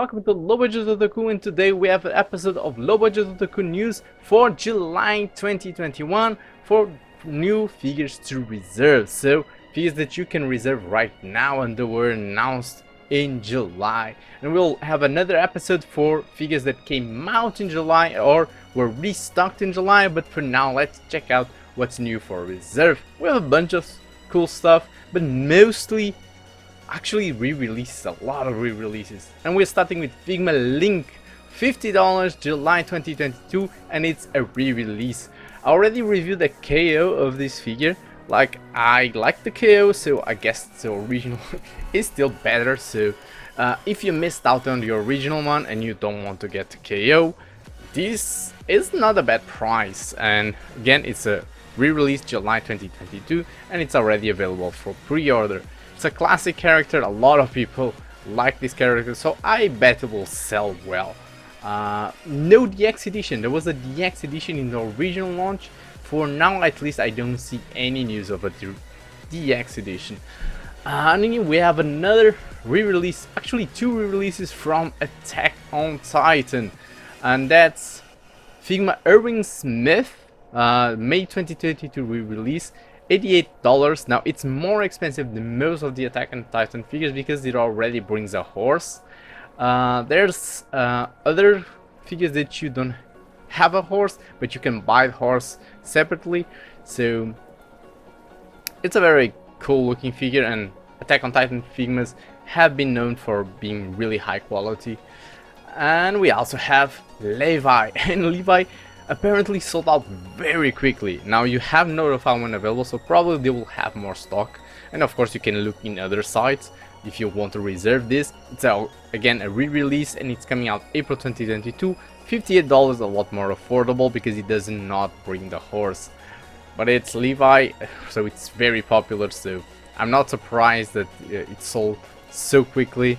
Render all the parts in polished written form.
welcome to Low Budget Otaku, and today we have an episode of Low Budget Otaku news for July 2021 for new figures to reserve. So figures that you can reserve right now and that were announced in July. And we'll have another episode for figures that came out in July or were restocked in July, but for now let's check out what's new for reserve. We have a bunch of cool stuff, but mostly actually re-releases, a lot of re-releases. And we're starting with Figma Link, $50 July 2022, and it's a re-release. I already reviewed the KO of this figure. Like, I like the KO, so I guess the original is still better. So if you missed out on the original one and you don't want to get the KO, this is not a bad price. And again, it's a re-release July 2022 and it's already available for pre-order. It's a classic character, a lot of people like this character, so I bet it will sell well. No DX edition, there was a DX edition in the original launch. For now at least I don't see any news of a DX edition. And then we have another re-release, actually two re-releases from Attack on Titan. And that's Figma Irving Smith, May 2022 re-release. $88. Now it's more expensive than most of the Attack on Titan figures because it already brings a horse. There's other figures that you don't have a horse, but you can buy the horse separately. So it's a very cool looking figure, and Attack on Titan Figmas have been known for being really high quality. And we also have Levi, and Levi apparently sold out very quickly. Now you have Notify when available, so probably they will have more stock. And of course you can look in other sites if you want to reserve this. It's again a re-release and it's coming out April 2022. $58, a lot more affordable because it does not bring the horse. But it's Levi, so it's very popular, so I'm not surprised that it sold so quickly.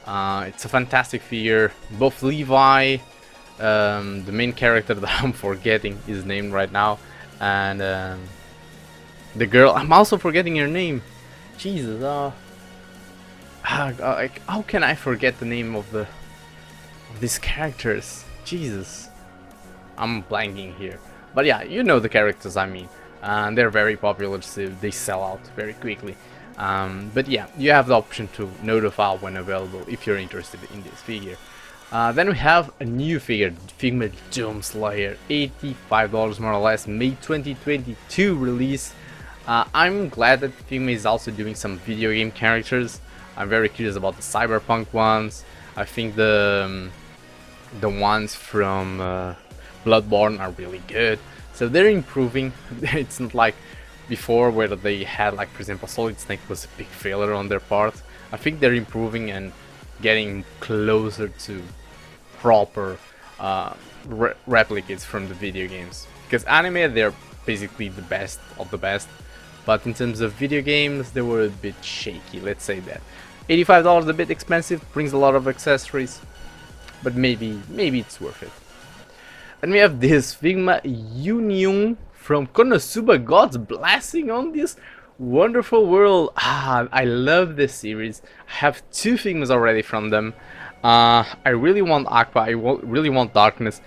It's a fantastic figure. Both Levi, the main character that I'm forgetting his name right now, and the girl, I'm also forgetting her name. Jesus, how can I forget the name of these characters? Jesus, I'm blanking here. But yeah, you know the characters I mean, and they're very popular, so they sell out very quickly. But yeah, you have the option to notify when available if you're interested in this figure. Then we have a new figure, Figma Doom Slayer, $85 more or less, May 2022 release. I'm glad that Figma is also doing some video game characters. I'm very curious about the cyberpunk ones. I think the ones from Bloodborne are really good. So they're improving. It's not like before where they had, like, for example, Solid Snake was a big failure on their part. I think they're improving and getting closer to proper replicates from the video games, because anime they're basically the best of the best, but in terms of video games they were a bit shaky, let's say that. $85, a bit expensive, brings a lot of accessories, but maybe it's worth it. And we have this Figma Union from Konosuba, God's blessing on this wonderful world. I love this series. I have two Figmas already from them. I really want Aqua, I really want Darkness,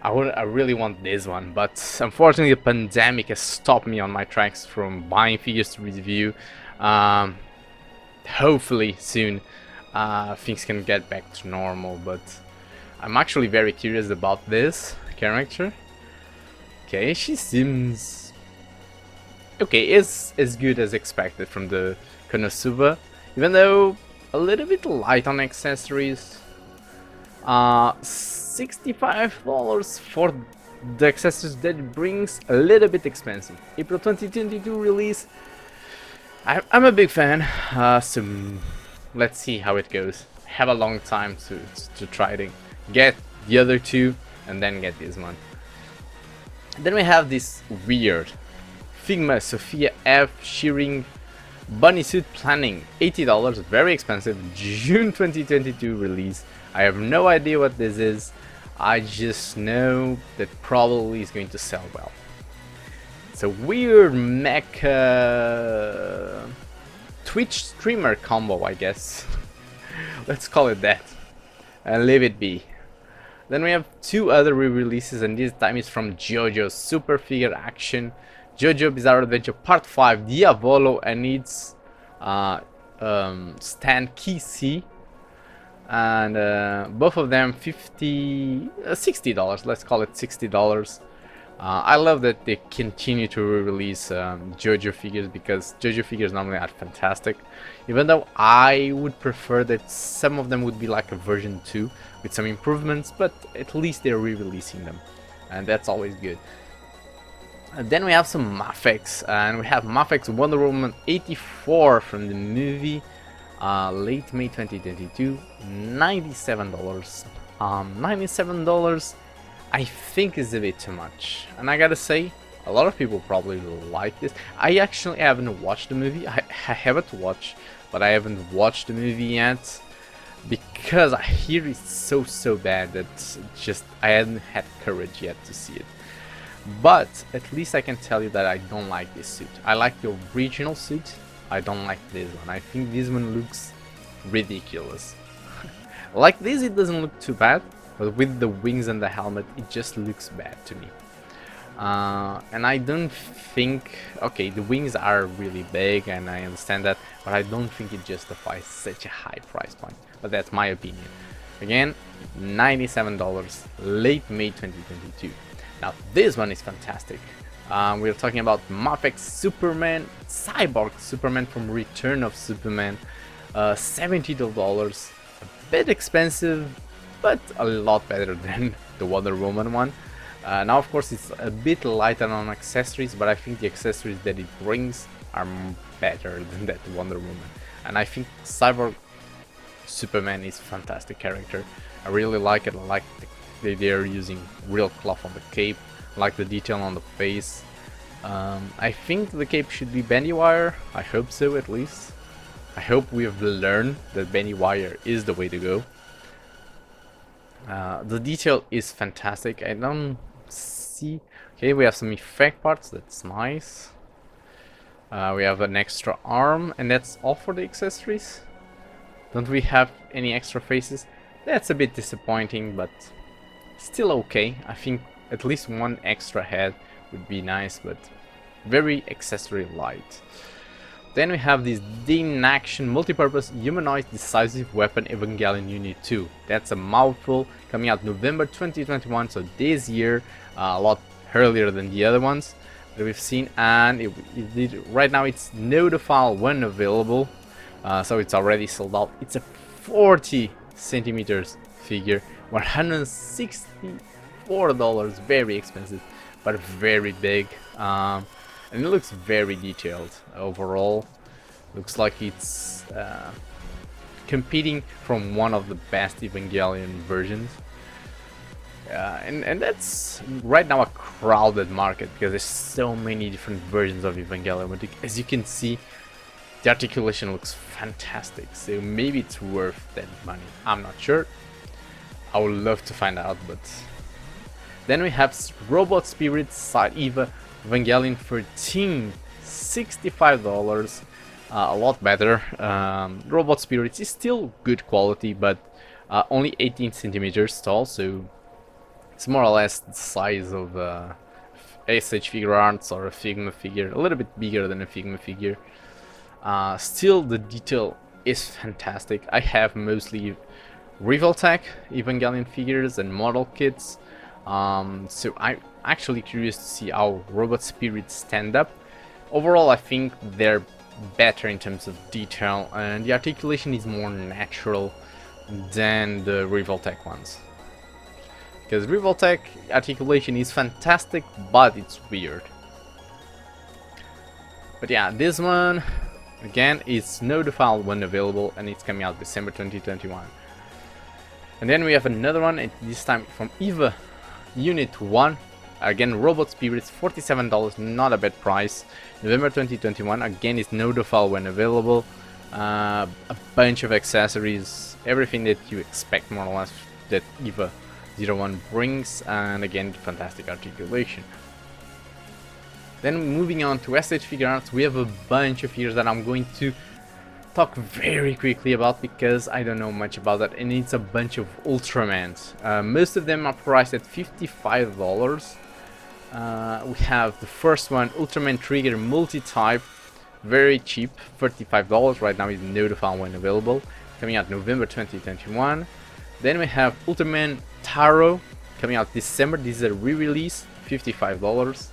I really want this one, but unfortunately the pandemic has stopped me on my tracks from buying figures to review. Hopefully soon things can get back to normal, but I'm actually very curious about this character. Okay, she seems okay, is as good as expected from the Konosuba, even though a little bit light on accessories. $65 for the accessories that it brings, a little bit expensive. April 2022 release. I'm a big fan, so let's see how it goes. Have a long time to try to get the other two and then get this one. Then we have this weird Figma Sophia F Shearing Bunny Suit Planning, $80, very expensive, June 2022 release. I have no idea what this is, I just know that probably is going to sell well. It's a weird mecha Twitch streamer combo, I guess. Let's call it that. and leave it be. Then we have two other re-releases, and this time it's from JoJo's Super Figure Action, JoJo Bizarre Adventure Part 5 Diavolo, and its stand Key C, and both of them $60. Let's call it $60. I love that they continue to re-release JoJo figures, because JoJo figures normally are fantastic, even though I would prefer that some of them would be like a version 2 with some improvements, but at least they're re-releasing them, and that's always good. And then we have some Mafix, and we have Mafix Wonder Woman 84 from the movie, late May 2022, $97. $97 I think is a bit too much, and I gotta say, a lot of people probably like this. I actually haven't watched the movie. I haven't watched, but I haven't watched the movie yet, because I hear it's so bad that just I hadn't had courage yet to see it. But at least I can tell you that I don't like this suit. I like the original suit, I don't like this one. I think this one looks ridiculous. Like this, it doesn't look too bad, but with the wings and the helmet, it just looks bad to me. And I don't think... Okay, the wings are really big, and I understand that, but I don't think it justifies such a high price point. But that's my opinion. Again, $97, late May 2022. Now, this one is fantastic. We're talking about Mafix Superman, Cyborg Superman from Return of Superman. $70. A bit expensive, but a lot better than the Wonder Woman one. Now of course it's a bit lighter on accessories, but I think the accessories that it brings are better than that Wonder Woman. And I think Cyborg Superman is a fantastic character. I really like it. I like they're using real cloth on the cape, I like the detail on the face. I think the cape should be bendy wire. I hope so, at least. I hope we've learned that bendy wire is the way to go. The detail is fantastic. I don't see... Okay, we have some effect parts, that's nice. We have an extra arm, and that's all for the accessories. Don't we have any extra faces? That's a bit disappointing, but still okay. I think at least one extra head would be nice, but very accessory light. Then we have this in-action multi-purpose humanoid decisive weapon Evangelion Unit 2. That's a mouthful, coming out November 2021, so this year, a lot earlier than the other ones that we've seen. And right now it's no to file when available, so it's already sold out. It's a 40 centimeters figure, $164, very expensive, but very big. And it looks very detailed overall. Looks like it's competing from one of the best Evangelion versions. And that's right now a crowded market, because there's so many different versions of Evangelion. But as you can see, the articulation looks fantastic, so maybe it's worth that money. I'm not sure. I would love to find out, but... Then we have Robot Spirit Side Eva Evangelion 13, $65, a lot better. Robot Spirits is still good quality, but only 18 centimeters tall, so it's more or less the size of SH Figure Arts or a Figma figure, a little bit bigger than a Figma figure. Still, the detail is fantastic. I have mostly Revoltech Evangelion figures and model kits, so I'm actually curious to see how Robot Spirits stand up. Overall, I think they're better in terms of detail, and the articulation is more natural than the Revoltech ones. Because Revoltech articulation is fantastic, but it's weird. But yeah, this one, again, is no to file when available, and it's coming out December 2021. And then we have another one, and this time from Eva Unit 1. Again, Robot Spirits, $47, not a bad price. November 2021, again, it's no to file when available. A bunch of accessories, everything that you expect more or less that Eva 01 brings, and again, fantastic articulation. Then moving on to SH Figure Arts, we have a bunch of figures that I'm going to talk very quickly about because I don't know much about that, and it's a bunch of Ultramans. Most of them are priced at $55. We have the first one, Ultraman Trigger multi-type, very cheap, $35 right now. Is notified when available, coming out November 2021. Then we have Ultraman Taro, coming out December. This is a re-release, $55.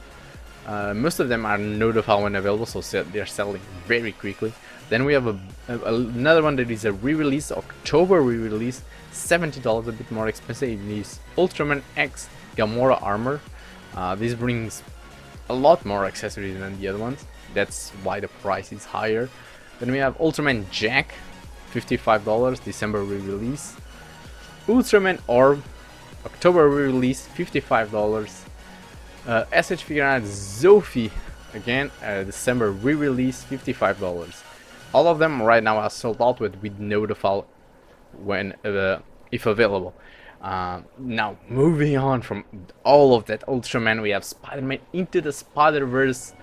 Most of them are notified when available, so they're selling very quickly. Then we have another one that is a re-release, October re-release, $70, a bit more expensive. It is Ultraman X Gamora armor. This brings a lot more accessories than the other ones. That's why the price is higher. Then we have Ultraman Jack, $55, December re-release. Ultraman Orb, October re-release, $55. SH figure out Zophie, again, December re-release, $55. All of them right now are sold out with notify when if available. Now moving on from all of that Ultraman, we have Spiderman Into the Spider-Verse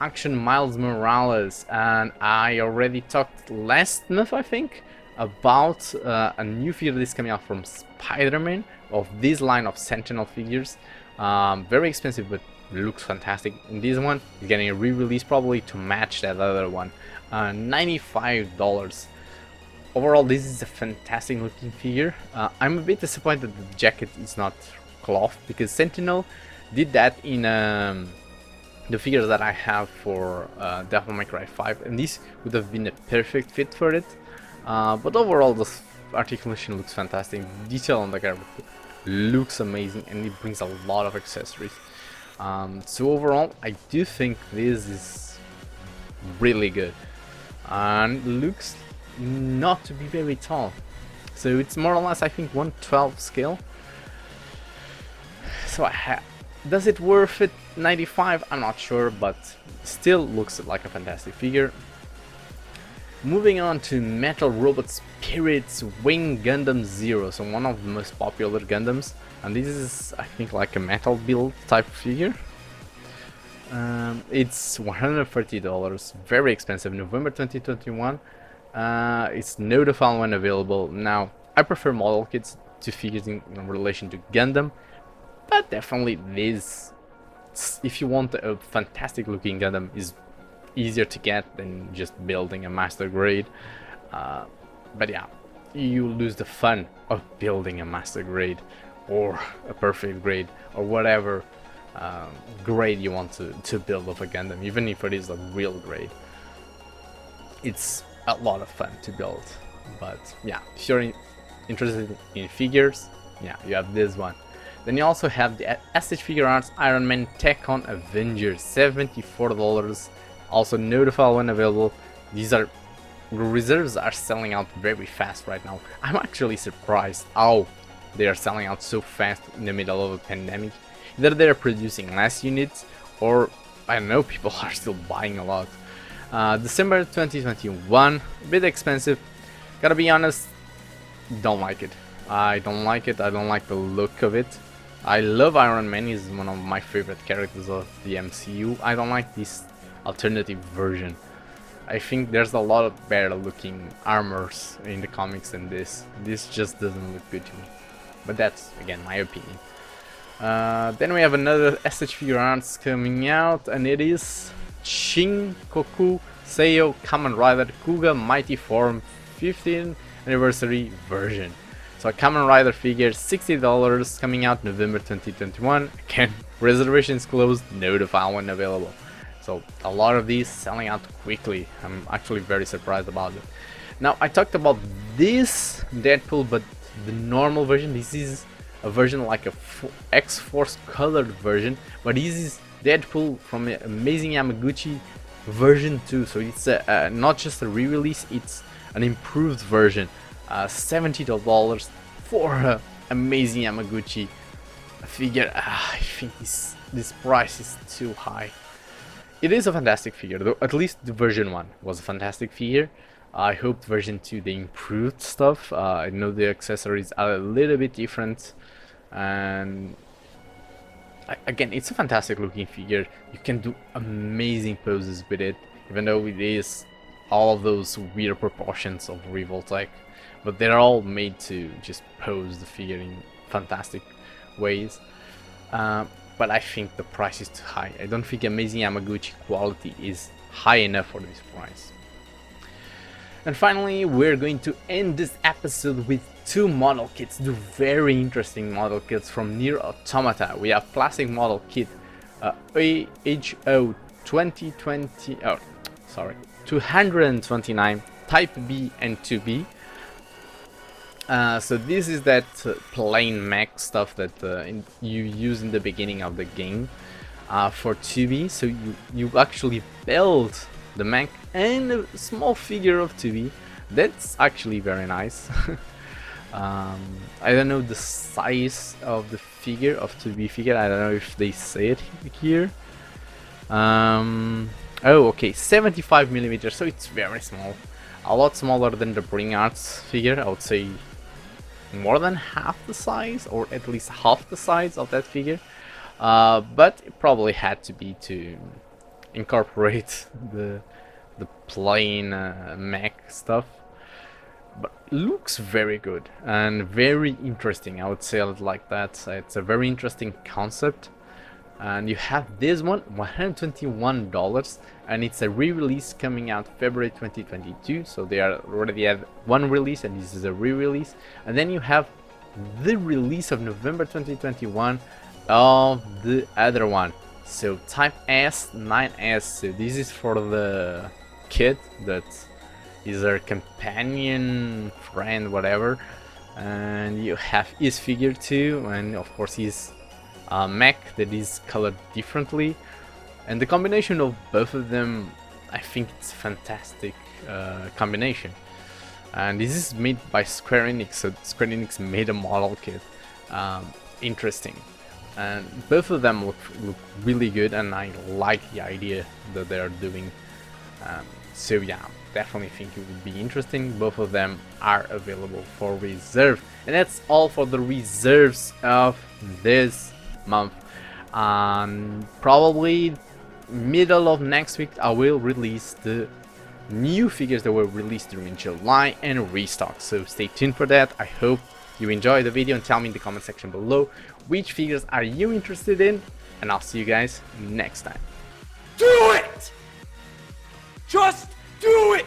Action Miles Morales, and I already talked last month, I think, about a new figure that is coming out from Spiderman of this line of Sentinel figures. Very expensive, but looks fantastic. And this one is getting a re-release probably to match that other one, $95. Overall, this is a fantastic looking figure. I'm a bit disappointed that the jacket is not cloth, because Sentinel did that in the figures that I have for Devil May Cry 5, and this would have been a perfect fit for it. But overall, the articulation looks fantastic. Detail on the character looks amazing, and it brings a lot of accessories. So overall, I do think this is really good, and looks not to be very tall. So it's more or less, I think, 1/12 scale. So does it worth it 95? I'm not sure, but still looks like a fantastic figure. Moving on to Metal Robot Spirits Wing Gundam Zero, so one of the most popular Gundams, and this is, I think, like a metal build type figure. It's $130, very expensive, November 2021. It's notified when available. Now, I prefer model kits to figures in relation to Gundam, but definitely this, if you want a fantastic looking Gundam, is easier to get than just building a master grade. But yeah, you lose the fun of building a master grade or a perfect grade or whatever grade you want to build of a Gundam, even if it is a real grade. It's a lot of fun to build. But yeah, if you're interested in figures, yeah, you have this one. Then you also have the SH Figure Arts Iron Man Tech on Avengers, $74. Also notified when available. These are reserves are selling out very fast right now. I'm actually surprised how they are selling out so fast in the middle of a pandemic. Either they're producing less units, or I don't know, people are still buying a lot. December 2021, a bit expensive. Gotta be honest, don't like it. I don't like it. I don't like the look of it. I love Iron Man. He's one of my favorite characters of the MCU. I don't like this alternative version. I think there's a lot of better looking armors in the comics than this. This just doesn't look good to me. But that's, again, my opinion. Then we have another SH Figure Arts coming out, and it is Shinkoku Seiyo Kamen Rider Kuga Mighty Form 15th anniversary version. So a Kamen Rider figure, $60, coming out November 2021. Again, reservations closed, notify when available. So a lot of these selling out quickly. I'm actually very surprised about it. Now, I talked about this Deadpool, but the normal version, this is a version like a X-Force colored version, but this is Deadpool from Amazing Yamaguchi version 2. So it's not just a re-release, it's an improved version. $70 for Amazing Yamaguchi figure. I think this price is too high. It is a fantastic figure, though. At least the version 1 was a fantastic figure. I hope version 2 they improved stuff. I know the accessories are a little bit different, and again, it's a fantastic looking figure. You can do amazing poses with it, even though it is all of those weird proportions of Revoltech, but they're all made to just pose the figure in fantastic ways. But I think the price is too high. I don't think Amazing Yamaguchi quality is high enough for this price. And finally, we're going to end this episode with two model kits, two very interesting model kits from Nier Automata. We have plastic model kit AHO 2020, 229 Type B and 2B. So this is that plain mech stuff that you use in the beginning of the game for 2B. So you actually build the mech and a small figure of 2B. That's actually very nice. I don't know the size of the figure of 2B figure. I don't know if they say it here. Oh, okay, 75 millimeters. So it's very small. A lot smaller than the Bring Arts figure. I would say more than half the size, or at least half the size of that figure. But it probably had to be to incorporate the plain mech stuff. But looks very good and very interesting. I would say it like that. It's a very interesting concept. And you have this one, $121, and it's a re-release coming out February 2022. So they already have one release, and this is a re-release. And then you have the release of November 2021 of the other one. So Type S 9S. So this is for the kid that is her companion, friend, whatever. And you have his figure too, and of course his mech that is colored differently, and the combination of both of them, I think it's a fantastic combination. And this is made by Square Enix, so Square Enix made a model kit. Interesting, and both of them look really good, and I like the idea that they're doing. So yeah, definitely think it would be interesting. Both of them are available for reserve, and that's all for the reserves of this month. Probably middle of next week I will release the new figures that were released during July and restock, so stay tuned for that. I hope you enjoyed the video, and tell me in the comment section below which figures are you interested in, and I'll see you guys next time. Do it! Just do it!